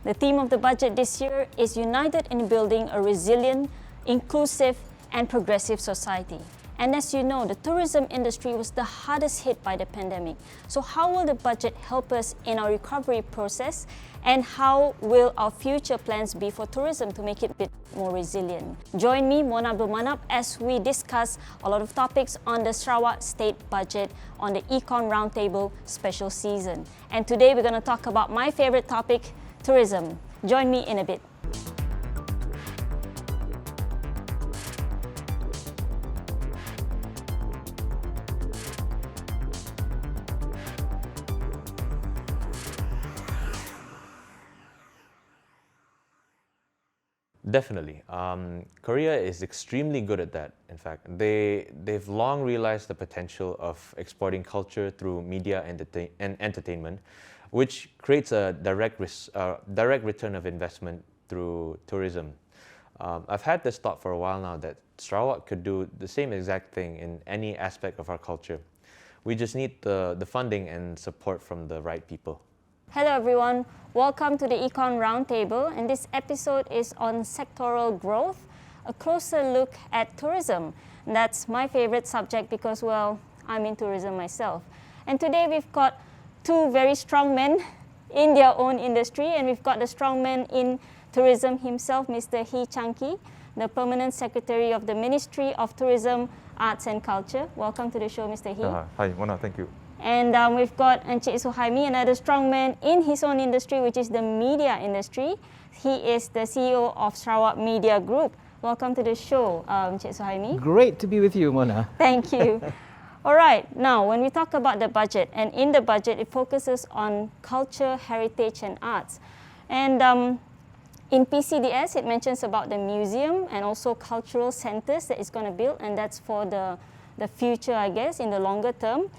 The theme of the budget this year is United in Building a Resilient, Inclusive and Progressive Society. And as you know, the tourism industry was the hardest hit by the pandemic. So how will the budget help us in our recovery process? And how will our future plans be for tourism to make it a bit more resilient? Join me, Mona Abdul Manap, as we discuss a lot of topics on the Sarawak State Budget on the Econ Roundtable special season. And today we're going to talk about my favorite topic, tourism. Join me in a bit. Definitely. Korea is extremely good at that, in fact. They've long realized the potential of exporting culture through media and entertainment, which creates a direct return of investment through tourism. I've had this thought for a while now that Sarawak could do the same exact thing in any aspect of our culture. We just need the funding and support from the right people. Hello everyone, welcome to the Econ Roundtable, and this episode is on sectoral growth, a closer look at tourism. And that's my favorite subject because, well, I'm in tourism myself. And today we've got two very strong men in their own industry, and we've got the strong man in tourism himself, Mr. Hee Chang-ki, the Permanent Secretary of the Ministry of Tourism, Arts and Culture. Welcome to the show, Mr. Hee. Hi, Mona, thank you. And we've got Encik Suhaimi, another strong man in his own industry, which is the media industry. He is the CEO of Sarawak Media Group. Welcome to the show, Encik Suhaimi. Great to be with you, Mona. Thank you. All right, now when we talk about the budget, and in the budget it focuses on culture, heritage and arts. And in PCDS it mentions about the museum and also cultural centres that it's going to build, and that's for the future, I guess, in the longer term.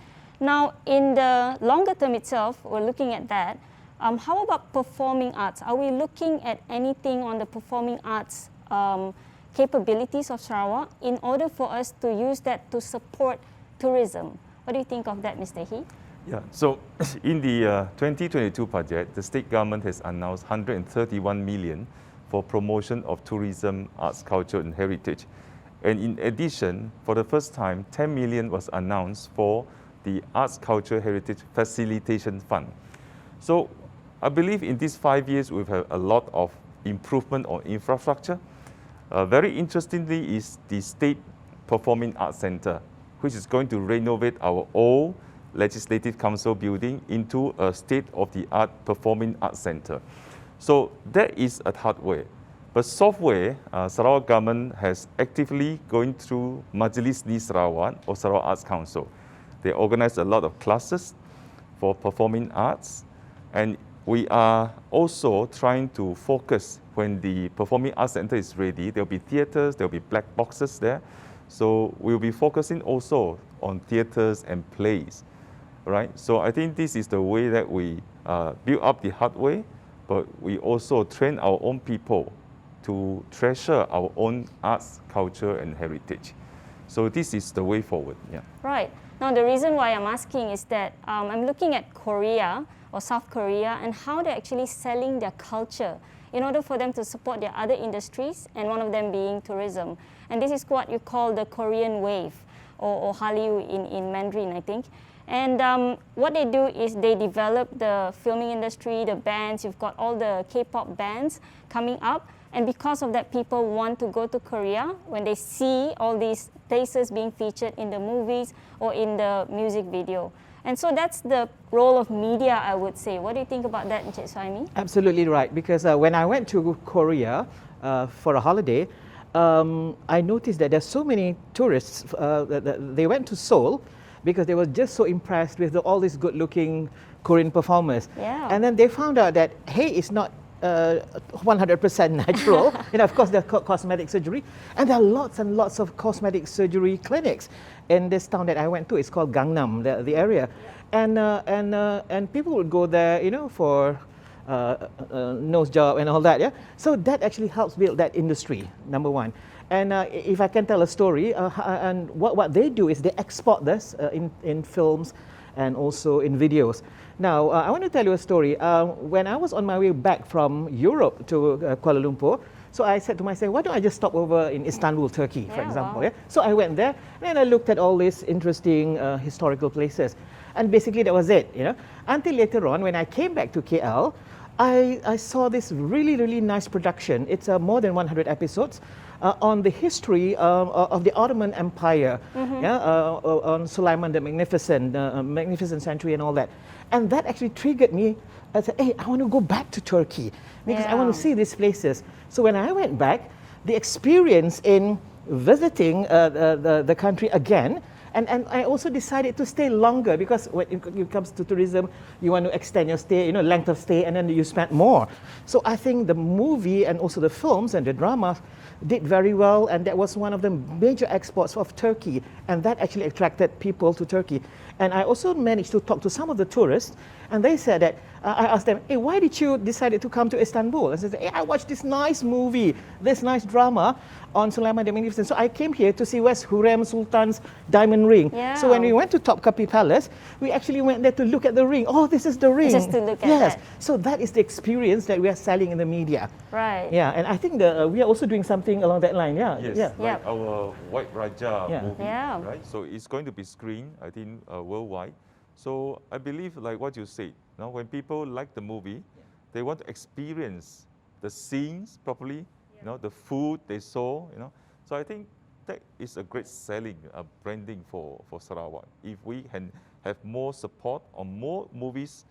Now, in the longer term itself, we're looking at that. How about performing arts? Are we looking at anything on the performing arts capabilities of Sarawak in order for us to use that to support tourism? What do you think of that, Mr. Hee? Yeah, so in the 2022 budget, the state government has announced 131 million for promotion of tourism, arts, culture and heritage. And in addition, for the first time, 10 million was announced for the Arts, Culture, Heritage Facilitation Fund. So I believe in these 5 years, we've had a lot of improvement on infrastructure. Very interestingly is the State Performing Arts Centre, which is going to renovate our old Legislative Council building into a state-of-the-art Performing Arts Centre. So that is a hardware. But software, Sarawak government has actively going through Majlis Ni Sarawak or Sarawak Arts Council. They organize a lot of classes for performing arts, and we are also trying to focus when the Performing Arts Center is ready. There'll be theaters, there'll be black boxes there. So we'll be focusing also on theaters and plays, right? So I think this is the way that we build up the hardware, but we also train our own people to treasure our own arts, culture, and heritage. So this is the way forward. Yeah. Right. Now, the reason why I'm asking is that I'm looking at Korea or South Korea and how they're actually selling their culture in order for them to support their other industries, and one of them being tourism. And this is what you call the Korean wave, or Hallyu in Mandarin, I think. And what they do is they develop the filming industry, the bands. You've got all the K-pop bands coming up. And because of that, people want to go to Korea when they see all these places being featured in the movies or in the music video. And so that's the role of media, I would say. What do you think about that, Encik Suhaimi? Absolutely right, because when I went to Korea for a holiday, I noticed that there's so many tourists. They went to Seoul because they were just so impressed with all these good-looking Korean performers. Yeah. And then they found out that, hey, it's not 100% natural. And of course, there's cosmetic surgery, and there are lots and lots of cosmetic surgery clinics in this town that I went to. It's called Gangnam, the area, and people would go there, you know, for nose job and all that. Yeah, so that actually helps build that industry. Number one. And if I can tell a story, and what they do is they export this in films and also in videos. Now, I want to tell you a story. When I was on my way back from Europe to Kuala Lumpur, so I said to myself, why don't I just stop over in Istanbul, Turkey, for example. Wow. Yeah? So I went there and I looked at all these interesting historical places. And basically that was it, you know. Until later on, when I came back to KL, I saw this really, really nice production. It's more than 100 episodes on the history of the Ottoman Empire, on Sulaiman the Magnificent, Magnificent Century and all that. And that actually triggered me. I said, hey, I want to go back to Turkey because I want to see these places. So when I went back, the experience in visiting the country again, and I also decided to stay longer because when it comes to tourism, you want to extend your stay, you know, length of stay, and then you spend more. So I think the movie and also the films and the drama did very well, and that was one of the major exports of Turkey, and that actually attracted people to Turkey. And I also managed to talk to some of the tourists, and they said that, I asked them, hey, why did you decide to come to Istanbul? And they said, hey, I watched this nice movie, this nice drama on Sulaiman the Magnificent. So I came here to see West Hurrem Sultan's diamond ring. Yeah. So when we went to Topkapi Palace, we actually went there to look at the ring. Oh, this is the ring. Just to look at yes. that. So that is the experience that we are selling in the media. Right. Yeah, and I think we are also doing something along that line. Yeah. Yes, Yeah. like our White Raja movie, Yeah. right? So it's going to be screened, I think, worldwide. So I believe, like what you said, you know, when people like the movie, they want to experience the scenes properly, you know, the food they saw, you know. So I think that is a great selling branding for Sarawak. If we can have more support on more movies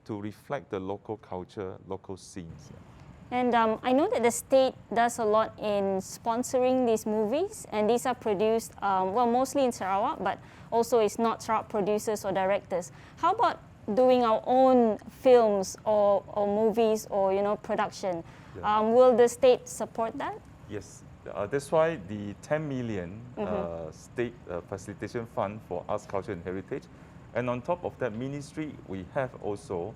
to reflect the local culture, local scenes. Yeah. And I know that the state does a lot in sponsoring these movies, and these are produced, well, mostly in Sarawak, but also it's not Sarawak producers or directors. How about doing our own films or movies or, you know, production? Yeah. Will the state support that? Yes, that's why the 10 million state facilitation fund for arts, culture and heritage. And on top of that ministry, we have also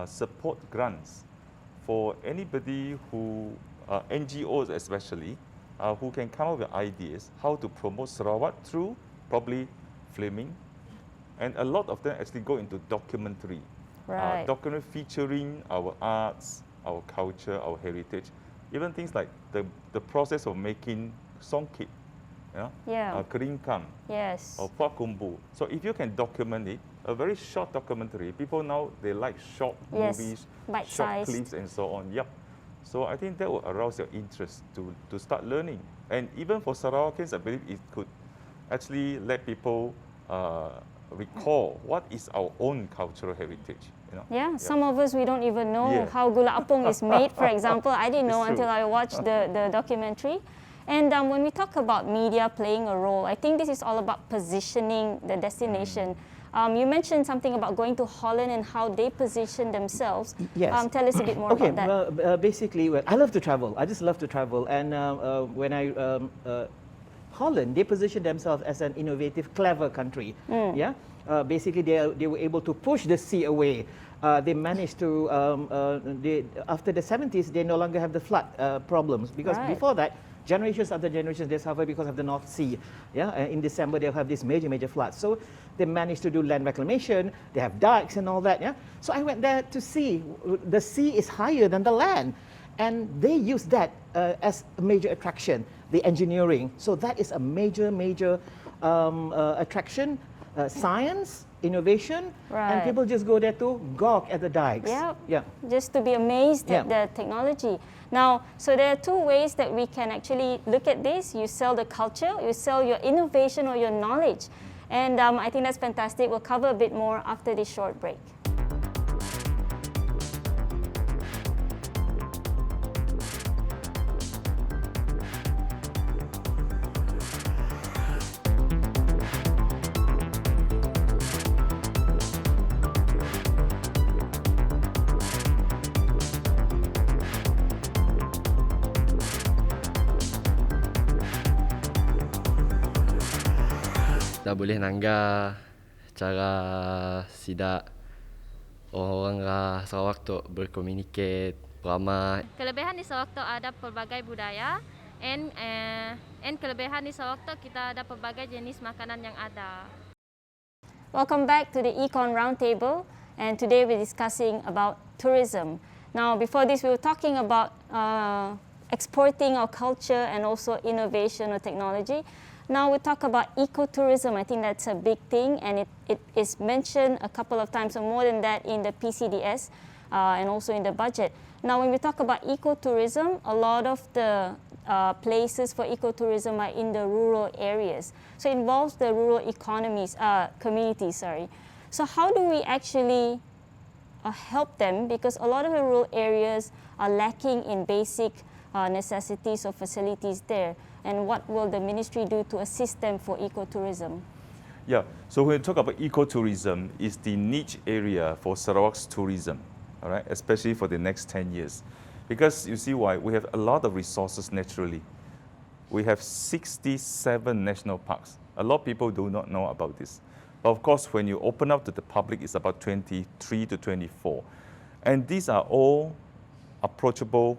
support grants for anybody who, NGOs especially, who can come up with ideas how to promote Sarawak through probably filming. And a lot of them actually go into documentary. Right. Documentary featuring our arts, our culture, our heritage. Even things like the process of making songkit, keringkang, Yes. or pakumbu. So if you can document it, a very short documentary, people now, they like short movies, short bite-sized. clips and so on. Yep. So I think that will arouse your interest to start learning. And even for Sarawakians, I believe it could actually let people recall what is our own cultural heritage. You know? Yeah, some of us, we don't even know how gula apung is made, for example. I didn't know until I watched the documentary. And when we talk about media playing a role, I think this is all about positioning the destination. You mentioned something about going to Holland and how they position themselves. Yes. Tell us a bit more about that. Well, basically, I love to travel. I just love to travel. And when Holland, they position themselves as an innovative, clever country. Yeah. Basically, they were able to push the sea away. They managed to, after the 70s, they no longer have the flood problems because before that, generations after generations, they suffer because of the North Sea. Yeah, in December, they'll have these major floods. So they managed to do land reclamation. They have dikes and all that. Yeah. So I went there to see. The sea is higher than the land, and they use that as a major attraction. The engineering. So that is a major attraction. Science, innovation, and people just go there to gawk at the dikes. Yeah. Just to be amazed at the technology. Now, so there are two ways that we can actually look at this. You sell the culture, you sell your innovation or your knowledge. And I think that's fantastic. We'll cover a bit more after this short break. Dah boleh nangga cara sidak orang Sarawak tu berkomunikasi, beramah. Kelebihan di Sarawak tu ada pelbagai budaya, and kelebihan di Sarawak tu kita ada pelbagai jenis makanan yang ada. Welcome back to the Econ Roundtable, and today we're discussing about tourism. Now, before this, we were talking about exporting our culture and also innovation or technology. Now we talk about ecotourism. I think that's a big thing, and it is mentioned a couple of times or more than that in the PCDS and also in the budget. Now, when we talk about ecotourism, a lot of the places for ecotourism are in the rural areas. So it involves the rural communities. So how do we actually help them? Because a lot of the rural areas are lacking in basic necessities or facilities there. And what will the ministry do to assist them for ecotourism? Yeah, so when we talk about ecotourism, it's the niche area for Sarawak's tourism, all right, especially for the next 10 years. Because you see why, we have a lot of resources naturally. We have 67 national parks. A lot of people do not know about this. But of course, when you open up to the public, it's about 23 to 24. And these are all approachable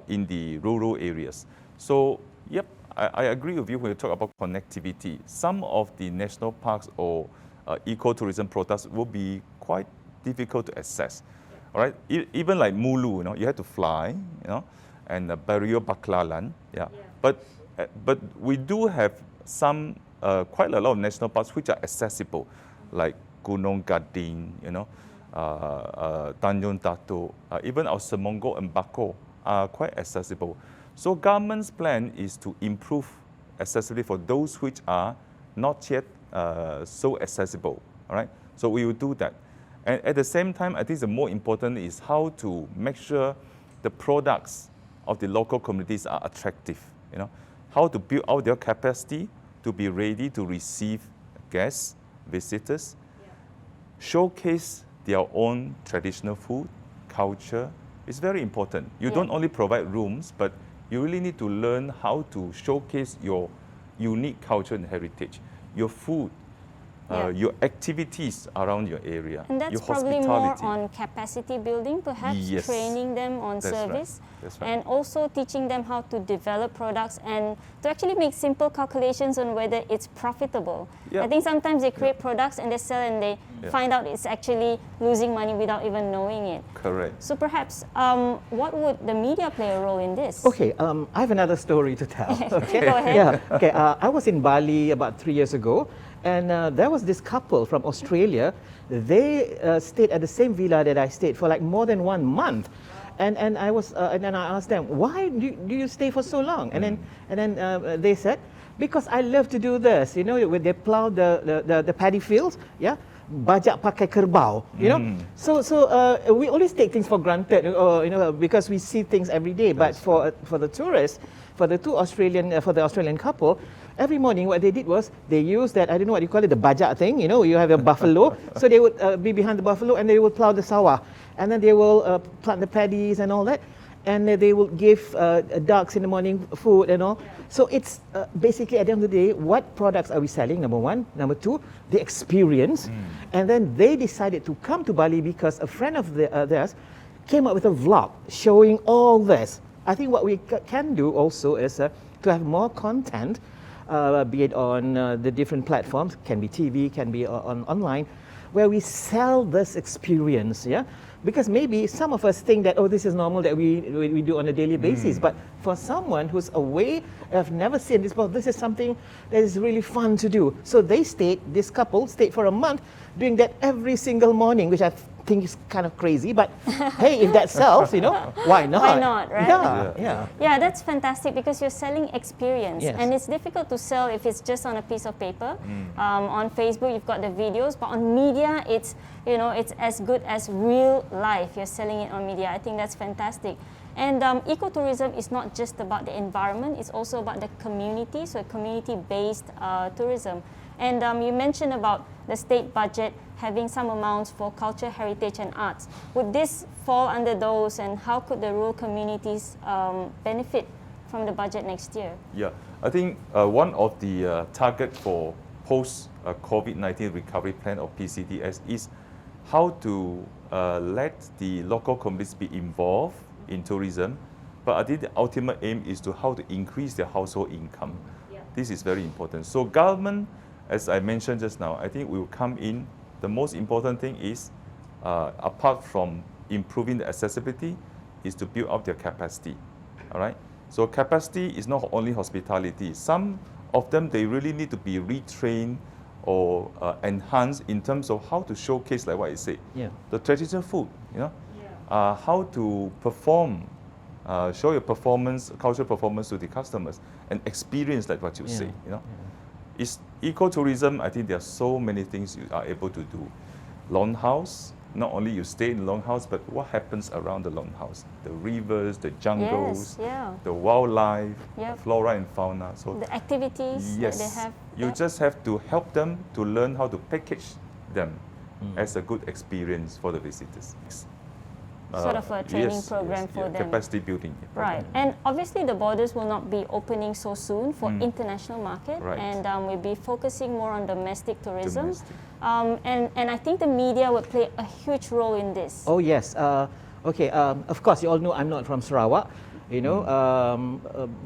in the rural areas. So, yep, I agree with you when you talk about connectivity. Some of the national parks or ecotourism products will be quite difficult to access. All right, even like Mulu, you have to fly, and Barrio Baklalan, yeah. But we do have some quite a lot of national parks which are accessible, like Gunung Gading, Tanjung Dato, even our Semongo and Bako are quite accessible. So government's plan is to improve accessibility for those which are not yet so accessible. All right, so we will do that. And at the same time, I think the more important is how to make sure the products of the local communities are attractive. How to build out their capacity to be ready to receive guests, visitors, showcase their own traditional food, culture. It's very important. You don't only provide rooms, but you really need to learn how to showcase your unique culture and heritage, your food, your activities around your area, and that's your probably hospitality. more on capacity building, perhaps, Yes. training them on That's service, right. That's right. and also teaching them how to develop products and to actually make simple calculations on whether it's profitable. Yeah. I think sometimes they create products and they sell and they find out it's actually losing money without even knowing it. Correct. So perhaps, what would the media play a role in this? Okay, I have another story to tell. Okay, Go ahead. Yeah. Okay, I was in Bali about 3 years ago, and there was this couple from Australia. They stayed at the same villa that I stayed for like more than 1 month, and I was and then I asked them, why do you stay for so long? And then they said, because I love to do this. When they plow the paddy fields, bajak pakai kerbau, So we always take things for granted, because we see things every day. But for the tourists, for the Australian couple, every morning what they did was they used that, I don't know what you call it, the bajak thing. You have a buffalo, so they would be behind the buffalo and they would plow the sawah, and then they will plant the paddies and all that. And they will give ducks in the morning food and all. So it's basically, at the end of the day, what products are we selling, number one? Number two, the experience. And then they decided to come to Bali because a friend of theirs came up with a vlog showing all this. I think what we can do also is to have more content, be it on the different platforms, can be TV, can be online, where we sell this experience, Because maybe some of us think that, this is normal that we do on a daily basis. But for someone who's away, have never seen this, this is something that is really fun to do. So this couple stayed for a month doing that every single morning, which I think is kind of crazy. But hey, if that sells, why not? Why not, right? Yeah. That's fantastic because you're selling experience. Yes. And it's difficult to sell if it's just on a piece of paper. On Facebook, you've got the videos, but on media, it's as good as real life. You're selling it on media. I think that's fantastic. And ecotourism is not just about the environment, it's also about the community, so community-based tourism. And you mentioned about the state budget having some amounts for culture, heritage and arts. Would this fall under those, and how could the rural communities benefit from the budget next year? Yeah, I think one of the target for post-COVID-19 recovery plan of PCDS is how to let the local communities be involved in tourism, but I think the ultimate aim is to how to increase their household income. This is very important. So government as I mentioned just now, I think we will come in. The most important thing is, apart from improving the accessibility, is to build up their capacity. All right. So capacity is not only hospitality. Some of them, they really need to be retrained or enhanced in terms of how to showcase, like what I said, the traditional food. How to perform, show your performance, cultural performance to the customers, and experience like what you say. It's ecotourism. I think there are so many things you are able to do. Longhouse, not only you stay in the longhouse, but what happens around the longhouse? The rivers, the jungles, the wildlife, the flora and fauna. So the activities that they have. You just have to help them to learn how to package them as a good experience for the visitors. Sort of a training program for them. Capacity building. Right, and obviously the borders will not be opening so soon for international market, and we'll be focusing more on domestic tourism. And I think the media would play a huge role in this. Oh yes, okay. Of course, you all know I'm not from Sarawak,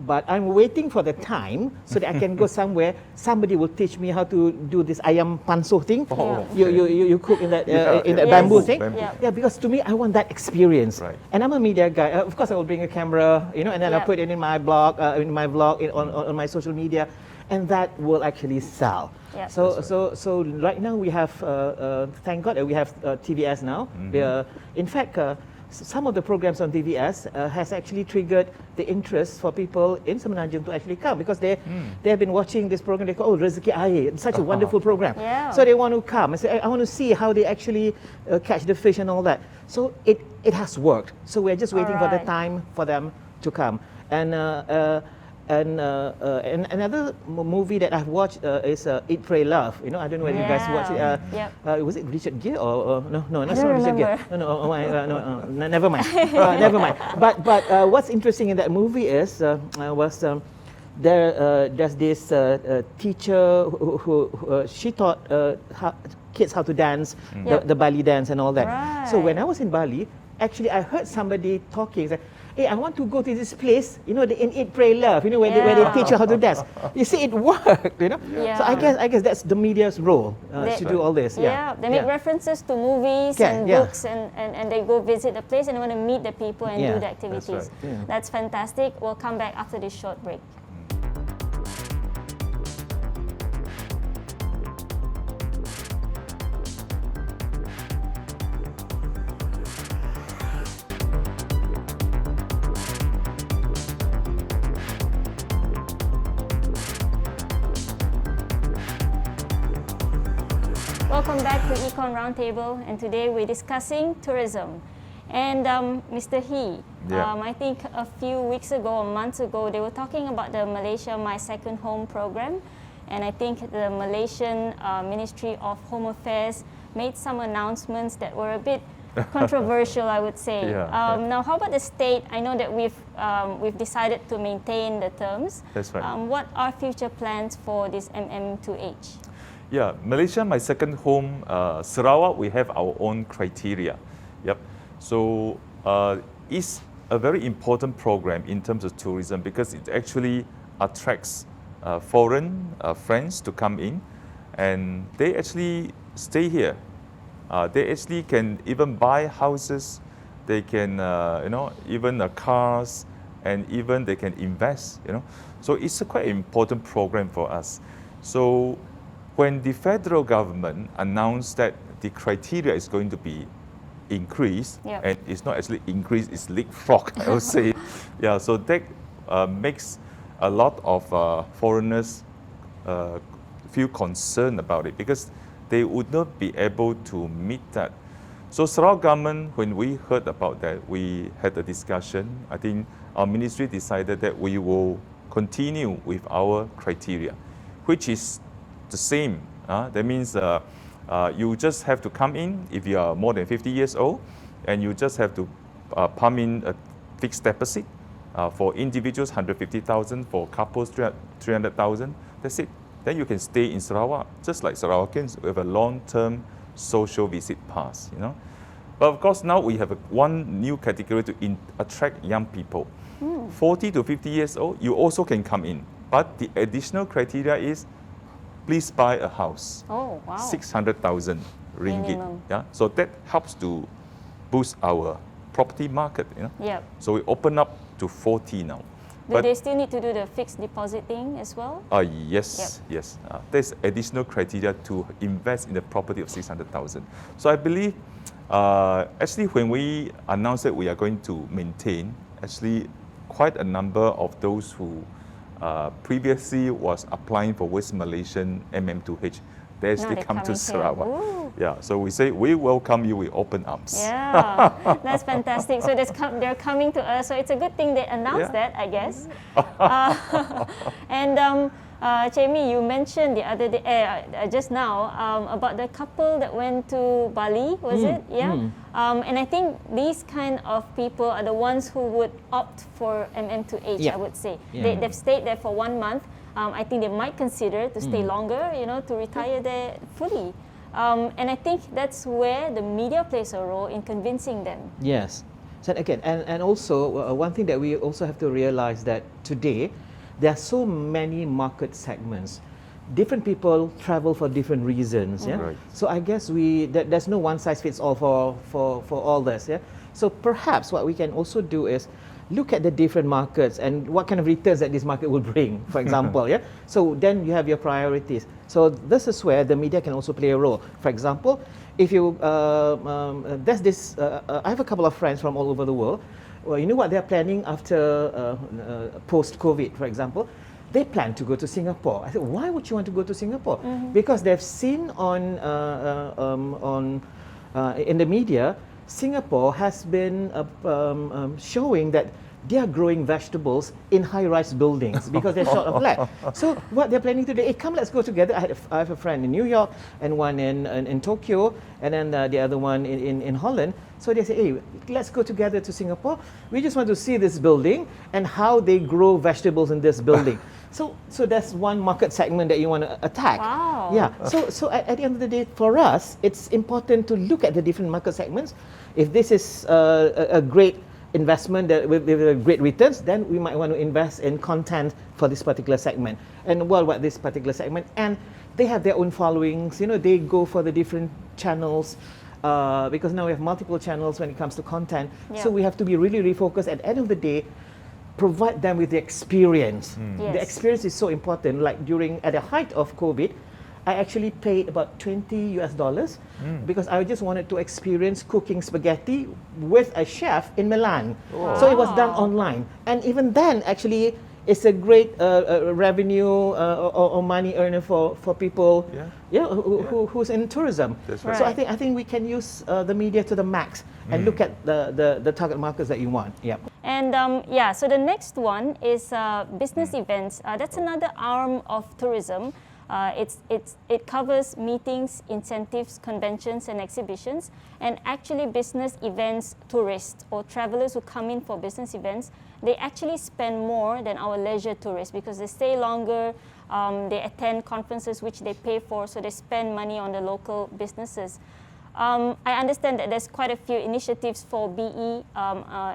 but I'm waiting for the time so that I can go somewhere. Somebody will teach me how to do this ayam panso thing. You cook in that bamboo thing. Yeah, because to me, I want that experience. And I'm a media guy. Of course, I will bring a camera, and then I'll put it in my blog, on my social media, and that will actually sell. So right now we have, thank God, we have TVS now. In fact, some of the programs on TVS has actually triggered the interest for people in Semenanjung to actually come, because they have been watching this program. They call Rezeki Air. It's such a wonderful program. So they want to come and say, I want to see how they actually catch the fish and all that. So it has worked. So we're just waiting for the time for them to come. And another movie that I've watched is Eat, Pray, Love. I don't know whether you guys watch it. Was it Richard Gere or no? No, not Richard Gere. No, never mind. Never mind. But what's interesting in that movie is there's this teacher who she taught kids how to dance, the Bali dance and all that. So when I was in Bali, actually I heard somebody talking. Hey, I want to go to this place, in Eat, Pray, Love, where they teach you how to dance. You see, it worked, So I guess that's the media's role to do all this. They make references to movies and books, and they go visit the place and they want to meet the people and do the activities. That's fantastic. We'll come back after this short break. Welcome back to Econ Roundtable, and today we're discussing tourism. And Mr. He, I think a few weeks ago or months ago, they were talking about the Malaysia My Second Home program, and I think the Malaysian Ministry of Home Affairs made some announcements that were a bit controversial, I would say. Now, how about the state? I know that we've decided to maintain the terms. That's right. What are future plans for this MM2H? Yeah, Malaysia, My Second Home, Sarawak, we have our own criteria. So it's a very important program in terms of tourism, because it actually attracts foreign friends to come in, and they actually stay here. They actually can even buy houses, they can, even cars, and even they can invest, So it's a quite important program for us. So when the federal government announced that the criteria is going to be increased, and it's not actually increased, it's leapfrog, I would say. So that makes a lot of foreigners feel concerned about it, because they would not be able to meet that. So Sarawak government, when we heard about that, we had a discussion. I think our ministry decided that we will continue with our criteria, which is the same. That means you just have to come in if you are more than 50 years old, and you just have to pump in a fixed deposit. For individuals, 150,000. For couples, 300,000. That's it. Then you can stay in Sarawak, just like Sarawakans, with a long-term social visit pass. But of course, now we have one new category to attract young people. 40 to 50 years old, you also can come in. But the additional criteria is please buy a house. Oh, wow. 600,000 ringgit. Minimum. Yeah, so that helps to boost our property market. Yep. So we open up to 40 now. Do they still need to do the fixed deposit thing as well? Yes. There's additional criteria to invest in the property of 600,000. So I believe, actually, when we announced that we are going to maintain, actually, quite a number of those who previously was applying for West Malaysian MM2H, they actually come to Sarawak. Yeah, so we say we welcome you with open arms. Yeah, that's fantastic. So they're coming to us. So it's a good thing they announced that, I guess. And Jamie, you mentioned the other day, just now, about the couple that went to Bali, was it? Yeah. And I think these kind of people are the ones who would opt for MM2H, I would say. They've stayed there for 1 month. I think they might consider to stay longer, to retire there fully. And I think that's where the media plays a role in convincing them. Yes. So again, and also one thing that we also have to realize that today, there are so many market segments. Different people travel for different reasons. Yeah. Right. So I guess there's no one size fits all for all this. Yeah. So perhaps what we can also do is look at the different markets and what kind of returns that this market will bring, for example. Yeah. So then you have your priorities. So this is where the media can also play a role. For example, if you there's this, I have a couple of friends from all over the world. Well, you know what they're planning after post-COVID, for example? They plan to go to Singapore. I said, why would you want to go to Singapore? Because they've seen in the media, Singapore has been showing that they are growing vegetables in high-rise buildings because they're short of land. So what they're planning to do, hey, come, let's go together. I have a friend in New York and one in Tokyo, and then the other one in Holland. So they say, hey, let's go together to Singapore. We just want to see this building and how they grow vegetables in this building. So that's one market segment that you want to attack. Wow. Yeah. So at the end of the day, for us, it's important to look at the different market segments. If this is a great investment that with great returns, then we might want to invest in content for this particular segment. And what this particular segment, and they have their own followings. They go for the different channels. Because now we have multiple channels when it comes to content. So we have to be really refocused. At the end of the day, provide them with the experience. Yes. The experience is so important. Like at the height of COVID, I actually paid about $20 because I just wanted to experience cooking spaghetti with a chef in Milan. Oh. So it was done online. And even then, actually, it's a great revenue or money earner for people who's in tourism. That's right. So I think we can use the media to the max and look at the target markets that you want. Yeah. And so the next one is business events. That's another arm of tourism. It covers meetings, incentives, conventions and exhibitions, and actually business events tourists or travelers who come in for business events, they actually spend more than our leisure tourists because they stay longer, they attend conferences which they pay for, so they spend money on the local businesses. I understand that there's quite a few initiatives for BE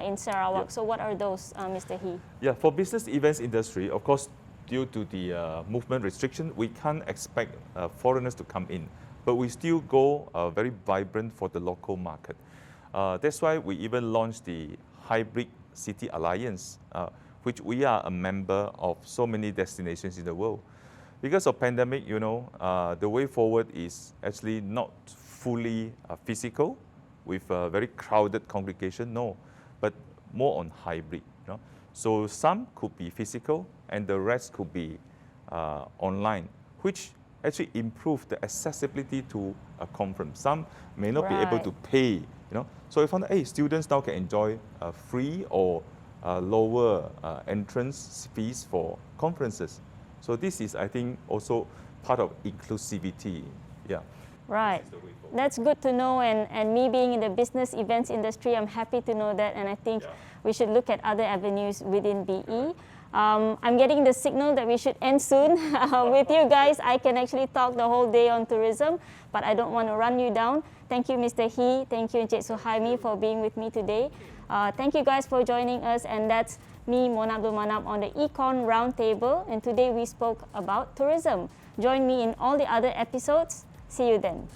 in Sarawak. Yep. So what are those, Mr. He? Yeah, for business events industry, of course, due to the movement restriction, we can't expect foreigners to come in, but we still go very vibrant for the local market. That's why we even launched the Hybrid City Alliance, which we are a member of so many destinations in the world. Because of pandemic, the way forward is actually not fully physical with a very crowded congregation, no, but more on hybrid. So some could be physical and the rest could be online, which actually improve the accessibility to a conference. Some may not be able to pay, So we found that, students now can enjoy free or lower entrance fees for conferences. So this is, I think, also part of inclusivity. Yeah. Right. That's good to know, and me being in the business events industry, I'm happy to know that, and I think we should look at other avenues within BE. I'm getting the signal that we should end soon. With you guys, I can actually talk the whole day on tourism, but I don't want to run you down. Thank you, Mr. He. Thank you, Encik Suhaimi, for being with me today. Thank you guys for joining us, and that's me, Mona Abdul Manap, on the Econ Roundtable, and today we spoke about tourism. Join me in all the other episodes. See you then.